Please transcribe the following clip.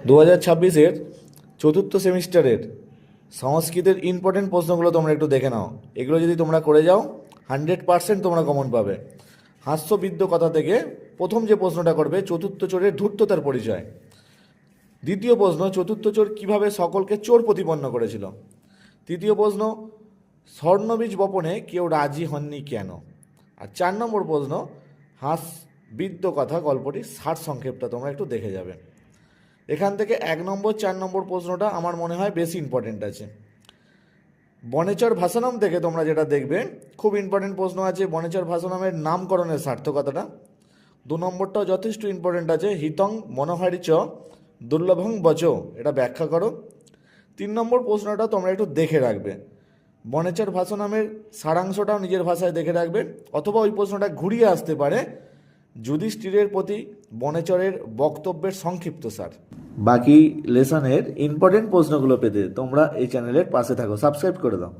2026-এর চতুর্থ সেমিস্টারের সংস্কৃতের ইম্পর্টেন্ট প্রশ্নগুলো তোমরা একটু দেখে নাও। এগুলো যদি তোমরা করে যাও 100% তোমরা কমন পাবে। হাস্যবিদ্য কথা থেকে প্রথম যে প্রশ্নটা করবে, চতুর্থ চোরের ধূর্ততার পরিচয়। দ্বিতীয় প্রশ্ন, চতুর্থ চোর কীভাবে সকলকে চোর প্রতিপন্ন করেছিল। তৃতীয় প্রশ্ন, স্বর্ণবীজ বপনে কেউ রাজি হননি কেন। আর 4 নম্বর প্রশ্ন, হাস্যবিদ্য কথা গল্পটির সারসংক্ষেপটা তোমরা একটু দেখে যাবে। এখান থেকে 1 নম্বর 4 নম্বর প্রশ্নটা আমার মনে হয় বেশি ইম্পর্টেন্ট আছে। বনেচর ভাষানাম থেকে তোমরা যেটা দেখবে খুব ইম্পর্টেন্ট প্রশ্ন আছে, বনেচর ভাষানামের নামকরণের সার্থকতাটা। 2 নম্বরটাও যথেষ্ট ইম্পর্টেন্ট আছে, হিতং মনোহারি চ দুর্লভং বচ, এটা ব্যাখ্যা করো। 3 নম্বর প্রশ্নটা তোমরা একটু দেখে রাখবে, বনেচর ভাষানামের সারাংশটাও নিজের ভাষায় দেখে রাখবে, অথবা ওই প্রশ্নটা ঘুরিয়ে আসতে পারে, যুধিষ্ঠিরের প্রতি বনেচরের বক্তব্যের সংক্ষিপ্ত সার। বাকি লেসনের ইম্পর্টেন্ট প্রশ্নগুলো পেতে তোমরা এই চ্যানেলের পাশে থাকো, সাবস্ক্রাইব করে দাও।